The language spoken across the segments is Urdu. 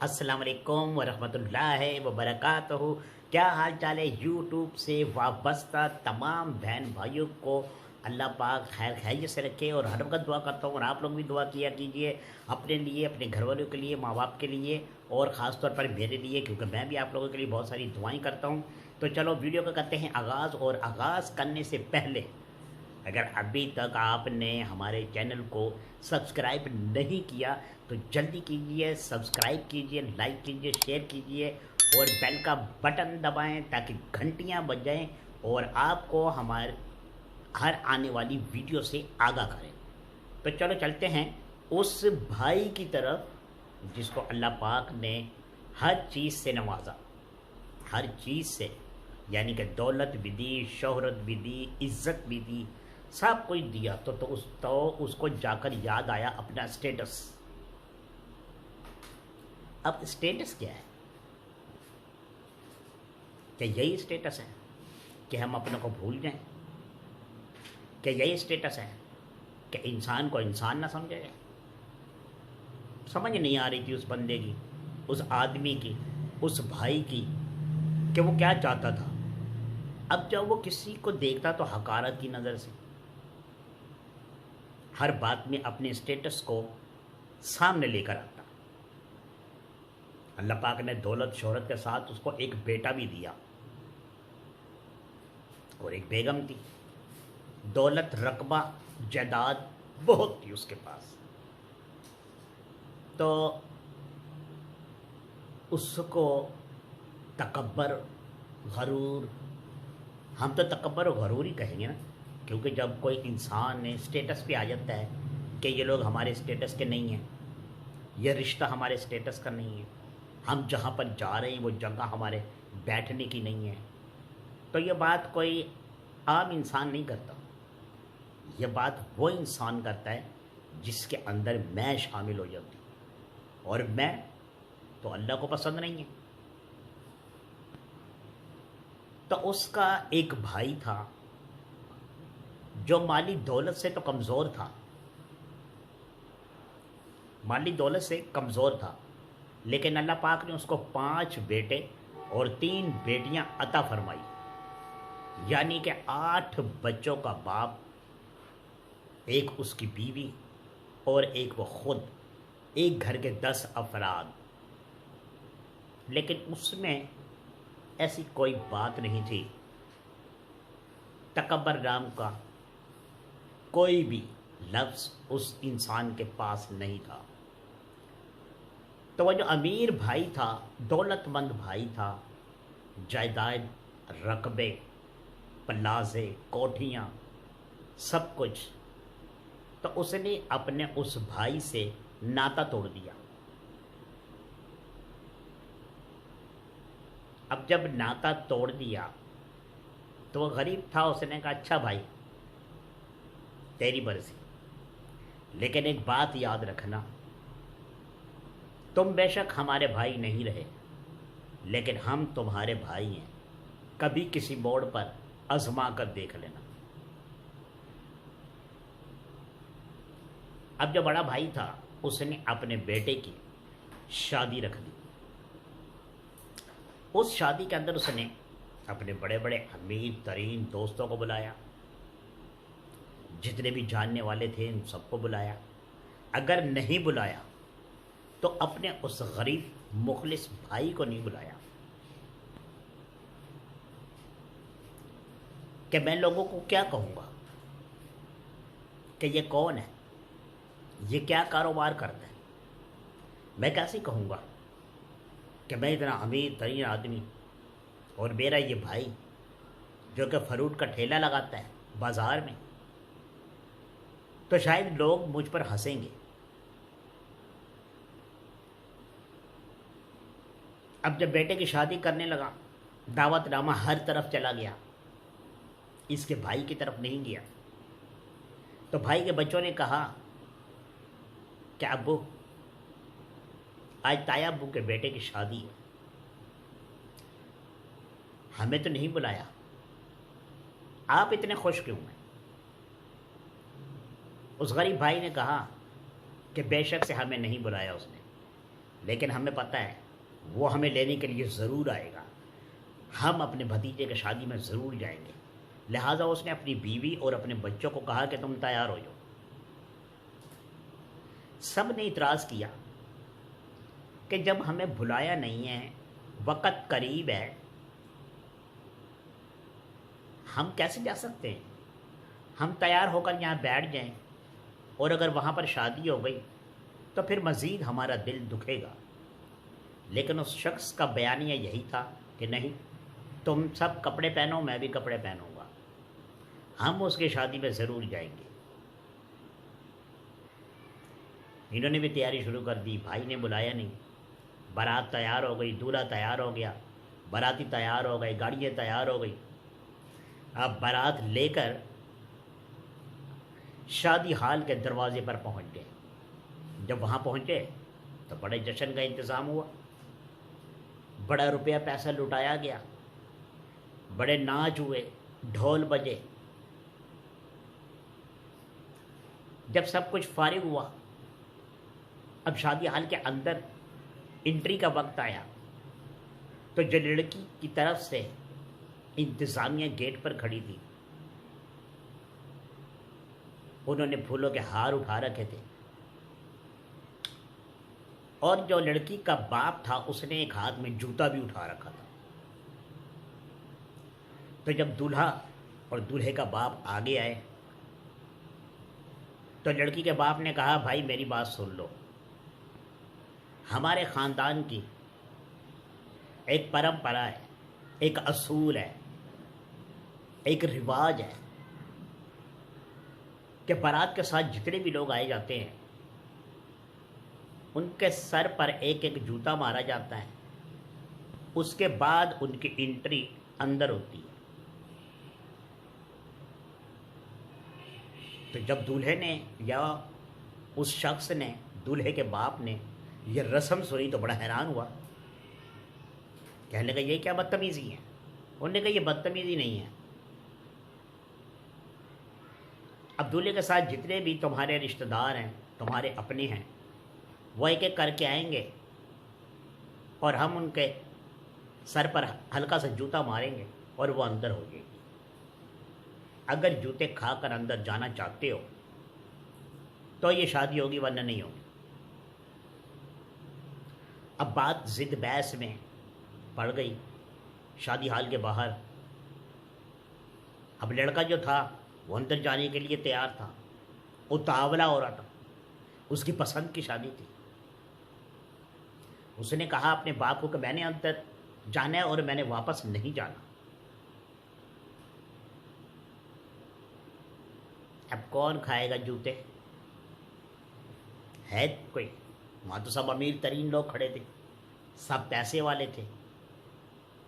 السلام علیکم ورحمۃ اللہ وبرکاتہ۔ کیا حال چال ہے یوٹیوب سے وابستہ تمام بہن بھائیوں کو اللہ پاک خیر خیریت سے رکھے، اور ہر وقت دعا کرتا ہوں، اور آپ لوگ بھی دعا کیا کیجئے اپنے لیے، اپنے گھر والوں کے لیے، ماں باپ کے لیے، اور خاص طور پر میرے لیے، کیونکہ میں بھی آپ لوگوں کے لیے بہت ساری دعائیں کرتا ہوں۔ تو چلو ویڈیو کا کرتے ہیں آغاز، اور آغاز کرنے سے پہلے اگر ابھی تک آپ نے ہمارے چینل کو سبسکرائب نہیں کیا تو جلدی کیجئے، سبسکرائب کیجئے، لائک کیجئے، شیئر کیجئے، اور بیل کا بٹن دبائیں تاکہ گھنٹیاں بج جائیں اور آپ کو ہمارے ہر آنے والی ویڈیو سے آگاہ کریں۔ تو چلو چلتے ہیں اس بھائی کی طرف جس کو اللہ پاک نے ہر چیز سے نوازا، ہر چیز سے، یعنی کہ دولت بھی دی، شہرت بھی دی، عزت بھی دی، سب کچھ دیا، تو اس کو جا کر یاد آیا اپنا سٹیٹس۔ اب سٹیٹس کیا ہے؟ کہ یہی سٹیٹس ہے کہ ہم اپنے کو بھول جائیں؟ کہ یہی سٹیٹس ہے کہ انسان کو انسان نہ سمجھے جائے؟ سمجھ نہیں آ رہی تھی اس بندے کی، اس آدمی کی، اس بھائی کی، کہ وہ کیا چاہتا تھا۔ اب جب وہ کسی کو دیکھتا تو حقارت کی نظر سے، ہر بات میں اپنے سٹیٹس کو سامنے لے کر آتا۔ اللہ پاک نے دولت شہرت کے ساتھ اس کو ایک بیٹا بھی دیا اور ایک بیگم تھی، دولت رقبہ جائیداد بہت تھی اس کے پاس۔ تو اس کو تکبر، غرور، ہم تو تکبر و غرور ہی کہیں گے نا، کیونکہ جب کوئی انسان نے سٹیٹس پہ آ جاتا ہے کہ یہ لوگ ہمارے سٹیٹس کے نہیں ہیں، یہ رشتہ ہمارے سٹیٹس کا نہیں ہے، ہم جہاں پر جا رہے ہیں وہ جگہ ہمارے بیٹھنے کی نہیں ہے، تو یہ بات کوئی عام انسان نہیں کرتا۔ یہ بات وہ انسان کرتا ہے جس کے اندر میں شامل ہو جاتی، اور میں تو اللہ کو پسند نہیں ہے۔ تو اس کا ایک بھائی تھا جو مالی دولت سے تو کمزور تھا، مالی دولت سے کمزور تھا، لیکن اللہ پاک نے اس کو 5 بیٹے اور 3 بیٹیاں عطا فرمائی، یعنی کہ 8 بچوں کا باپ، ایک اس کی بیوی اور ایک وہ خود، ایک گھر کے 10 افراد۔ لیکن اس میں ایسی کوئی بات نہیں تھی، تکبر نام کا کوئی بھی لفظ اس انسان کے پاس نہیں تھا۔ تو وہ جو امیر بھائی تھا، دولت مند بھائی تھا، جائیداد، رقبے، پلازے، کوٹھیاں، سب کچھ، تو اس نے اپنے اس بھائی سے ناتا توڑ دیا۔ اب جب ناتا توڑ دیا تو وہ غریب تھا، اس نے کہا اچھا بھائی تیری مرضی، لیکن ایک بات یاد رکھنا، تم بے شک ہمارے بھائی نہیں رہے، لیکن ہم تمہارے بھائی ہیں، کبھی کسی موڑ پر آزما کر دیکھ لینا۔ اب جو بڑا بھائی تھا اس نے اپنے بیٹے کی شادی رکھ دی۔ اس شادی کے اندر اس نے اپنے بڑے بڑے امیر ترین دوستوں کو بلایا، جتنے بھی جاننے والے تھے ان سب کو بلایا، اگر نہیں بلایا تو اپنے اس غریب مخلص بھائی کو نہیں بلایا، کہ میں لوگوں کو کیا کہوں گا کہ یہ کون ہے، یہ کیا کاروبار کرتا ہے، میں کیسے کہوں گا کہ میں اتنا امیر ترین آدمی، اور میرا یہ بھائی جو کہ فروٹ کا ٹھیلا لگاتا ہے بازار میں، تو شاید لوگ مجھ پر ہنسیں گے۔ اب جب بیٹے کی شادی کرنے لگا، دعوت نامہ ہر طرف چلا گیا، اس کے بھائی کی طرف نہیں گیا۔ تو بھائی کے بچوں نے کہا کہ ابو آج تایا ابو کے بیٹے کی شادی ہے، ہمیں تو نہیں بلایا، آپ اتنے خوش کیوں ہیں؟ اس غریب بھائی نے کہا کہ بے شک سے ہمیں نہیں بلایا اس نے، لیکن ہمیں پتہ ہے وہ ہمیں لینے کے لیے ضرور آئے گا، ہم اپنے بھتیجے کی شادی میں ضرور جائیں گے۔ لہٰذا اس نے اپنی بیوی اور اپنے بچوں کو کہا کہ تم تیار ہو جاؤ۔ سب نے اعتراض کیا کہ جب ہمیں بلایا نہیں ہے، وقت قریب ہے، ہم کیسے جا سکتے ہیں؟ ہم تیار ہو کر یہاں بیٹھ جائیں اور اگر وہاں پر شادی ہو گئی تو پھر مزید ہمارا دل دکھے گا۔ لیکن اس شخص کا بیانیہ یہی تھا کہ نہیں، تم سب کپڑے پہنو، میں بھی کپڑے پہنوں گا، ہم اس کی شادی میں ضرور جائیں گے۔ انہوں نے بھی تیاری شروع کر دی، بھائی نے بلایا نہیں، بارات تیار ہو گئی، دولہا تیار ہو گیا، باراتی تیار ہو گئے، گاڑیاں تیار ہو گئی۔ اب بارات لے کر شادی ہال کے دروازے پر پہنچ گئے۔ جب وہاں پہنچے تو بڑے جشن کا انتظام ہوا، بڑا روپیہ پیسہ لٹایا گیا، بڑے ناچ ہوئے، ڈھول بجے۔ جب سب کچھ فارغ ہوا، اب شادی ہال کے اندر انٹری کا وقت آیا تو جو لڑکی کی طرف سے انتظامیہ گیٹ پر کھڑی تھی، انہوں نے پھولوں کے ہار اٹھا رکھے تھے، اور جو لڑکی کا باپ تھا اس نے ایک ہاتھ میں جوتا بھی اٹھا رکھا تھا۔ تو جب دولہا اور دولہے کا باپ آگے آئے تو لڑکی کے باپ نے کہا، بھائی میری بات سن لو، ہمارے خاندان کی ایک پرمپرا ہے، ایک اصول ہے، ایک رواج ہے کہ بارات کے ساتھ جتنے بھی لوگ آئے جاتے ہیں ان کے سر پر ایک ایک جوتا مارا جاتا ہے، اس کے بعد ان کی انٹری اندر ہوتی ہے۔ تو جب دولہے نے یا اس شخص نے، دولہے کے باپ نے یہ رسم سنی تو بڑا حیران ہوا، کہنے لگا یہ کیا بدتمیزی ہے؟ انہوں نے کہا یہ بدتمیزی نہیں ہے، اب دولہے کے ساتھ جتنے بھی تمہارے رشتہ دار ہیں، تمہارے اپنے ہیں، وہ ایک ایک کر کے آئیں گے اور ہم ان کے سر پر ہلکا سا جوتا ماریں گے اور وہ اندر ہو جائے گی۔ اگر جوتے کھا کر اندر جانا چاہتے ہو تو یہ شادی ہوگی، ورنہ نہیں ہوگی۔ اب بات ضد بحث میں پڑ گئی شادی ہال کے باہر۔ اب لڑکا جو تھا وہ اندر جانے کے لیے تیار تھا، اتاولا ہو رہا تھا، اس کی پسند کی شادی تھی۔ اس نے کہا اپنے باپ کو کہ میں نے اندر جانا ہے اور میں نے واپس نہیں جانا۔ اب کون کھائے گا جوتے؟ ہے کوئی؟ وہاں تو سب امیر ترین لوگ کھڑے تھے، سب پیسے والے تھے،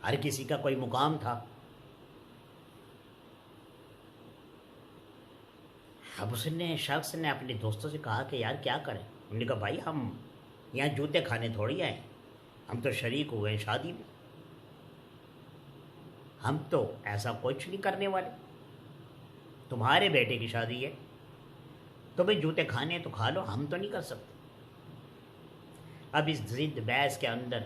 ہر کسی کا کوئی مقام تھا۔ اب شخص نے اپنے دوستوں سے کہا کہ یار کیا کریں؟ انہوں نے کہا بھائی ہم یہاں جوتے کھانے تھوڑی آئے، ہم تو شریک ہوئے ہیں شادی میں، ہم تو ایسا کچھ نہیں کرنے والے، تمہارے بیٹے کی شادی ہے، تمہیں جوتے کھانے ہیں تو کھا لو، ہم تو نہیں کر سکتے۔ اب اس ضد بحث کے اندر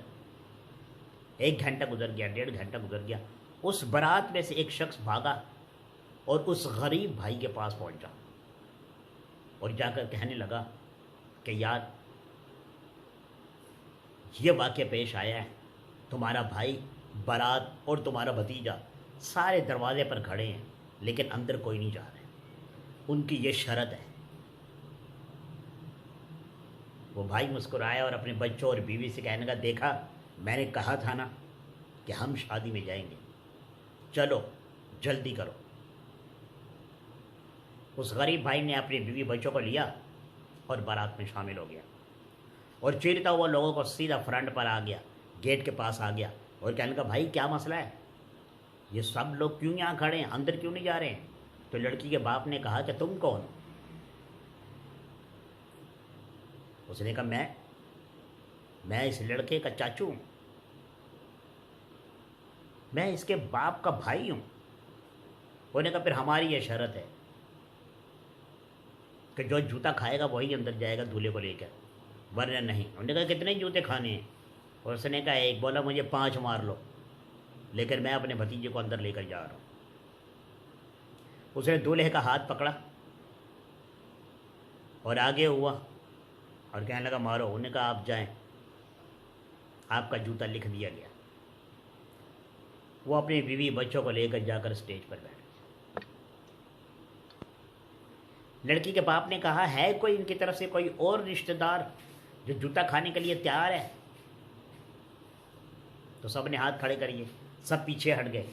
1 گھنٹہ گزر گیا، 1.5 گھنٹہ گزر گیا، اس بارات میں سے ایک شخص بھاگا اور اس غریب بھائی کے پاس پہنچا اور جا کر کہنے لگا کہ یار یہ واقعہ پیش آیا ہے، تمہارا بھائی، بارات اور تمہارا بھتیجا سارے دروازے پر کھڑے ہیں لیکن اندر کوئی نہیں جا رہے، ان کی یہ شرط ہے۔ وہ بھائی مسکرایا اور اپنے بچوں اور بیوی سے کہنے لگا، دیکھا میں نے کہا تھا نا کہ ہم شادی میں جائیں گے، چلو جلدی کرو۔ اس غریب بھائی نے اپنی بیوی بچوں کو لیا اور بارات میں شامل ہو گیا اور چیرتا ہوا لوگوں کو سیدھا فرنٹ پر آ گیا، گیٹ کے پاس آ گیا اور کہنے لگا بھائی کیا مسئلہ ہے، یہ سب لوگ کیوں یہاں کھڑے ہیں، اندر کیوں نہیں جا رہے ہیں؟ تو لڑکی کے باپ نے کہا کہ تم کون ہو؟ اس نے کہا میں اس لڑکے کا چاچو ہوں، میں اس کے باپ کا بھائی ہوں۔ انہوں نے کہا پھر ہماری یہ شرط ہے کہ جو جوتا کھائے گا وہی اندر جائے گا دولہے کو لے کر۔ ورنہ نہیں. انہوں نے کہا کتنے جوتے کھانے ہیں؟ اور اس نے کہا ایک. بولا مجھے 5 مار لو لیکن میں اپنے بھتیجے کو اندر لے کر جا رہا ہوں. اس نے دولہے کا ہاتھ پکڑا اور آگے ہوا اور کہنے لگا مارو. انہوں نے کہا آپ جائیں، آپ کا جوتا لکھ دیا گیا. وہ اپنی بیوی بچوں کو لے کر جا کر اسٹیج پر بیٹھ گیا. لڑکی کے باپ نے کہا ہے کوئی ان کی طرف سے کوئی اور رشتہ دار جو جوتا کھانے کے لیے تیار ہے؟ تو سب نے ہاتھ کھڑے کریے، سب پیچھے ہٹ گئے.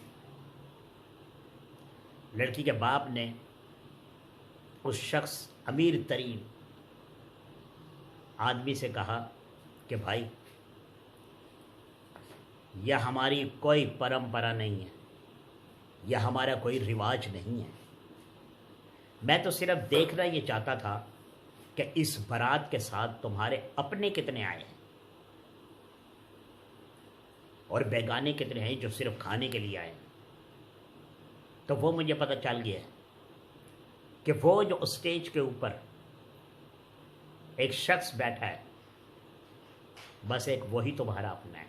لڑکی کے باپ نے اس شخص امیر ترین آدمی سے کہا کہ بھائی یہ ہماری کوئی پرمپرا نہیں ہے، یہ ہمارا کوئی رواج نہیں ہے. میں تو صرف دیکھنا یہ چاہتا تھا کہ اس بارات کے ساتھ تمہارے اپنے کتنے آئے ہیں اور بیگانے کتنے ہیں جو صرف کھانے کے لیے آئے ہیں. تو وہ مجھے پتہ چل گیا کہ وہ جو اسٹیج کے اوپر ایک شخص بیٹھا ہے بس ایک وہی تمہارا اپنا ہے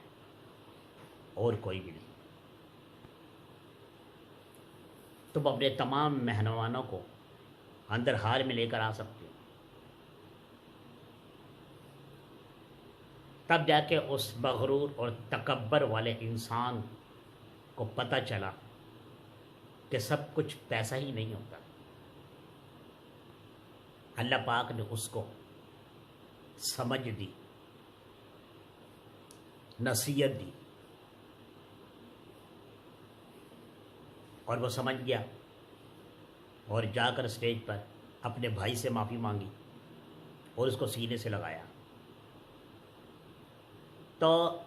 اور کوئی بھی نہیں. تم اپنے تمام مہمانوں کو اندر ہال میں لے کر آ سکتے ہو. تب جا کے اس مغرور اور تکبر والے انسان کو پتہ چلا کہ سب کچھ پیسہ ہی نہیں ہوتا. اللہ پاک نے اس کو سمجھ دی، نصیحت دی اور وہ سمجھ گیا اور جا کر اسٹیج پر اپنے بھائی سے معافی مانگی اور اس کو سینے سے لگایا. تو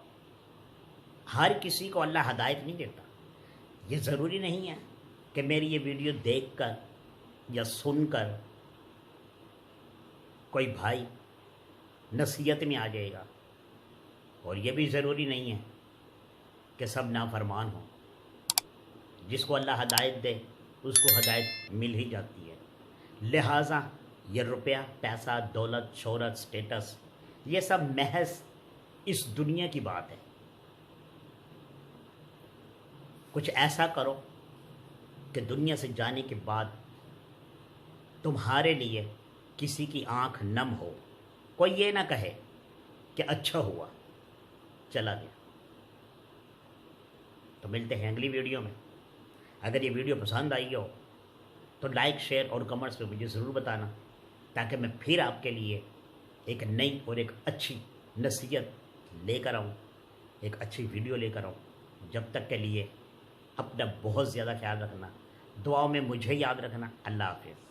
ہر کسی کو اللہ ہدایت نہیں دیتا. یہ ضروری نہیں ہے کہ میری یہ ویڈیو دیکھ کر یا سن کر کوئی بھائی نصیحت میں آ جائے گا، اور یہ بھی ضروری نہیں ہے کہ سب نافرمان ہوں. جس کو اللہ ہدایت دے اس کو ہدایت مل ہی جاتی ہے. لہٰذا یہ روپیہ، پیسہ، دولت، شہرت، سٹیٹس یہ سب محض اس دنیا کی بات ہے. کچھ ایسا کرو کہ دنیا سے جانے کے بعد تمہارے لیے کسی کی آنکھ نم ہو. کوئی یہ نہ کہے کہ اچھا ہوا چلا گیا. تو ملتے ہیں اگلی ویڈیو میں. اگر یہ ویڈیو پسند آئی ہو تو لائک، شیئر اور کمنٹس میں مجھے ضرور بتانا تاکہ میں پھر آپ کے لیے ایک نئی اور ایک اچھی نصیحت لے کر آؤں، ایک اچھی ویڈیو لے کر آؤں. جب تک کے لیے اپنا بہت زیادہ خیال رکھنا، دعاؤں میں مجھے یاد رکھنا. اللہ حافظ.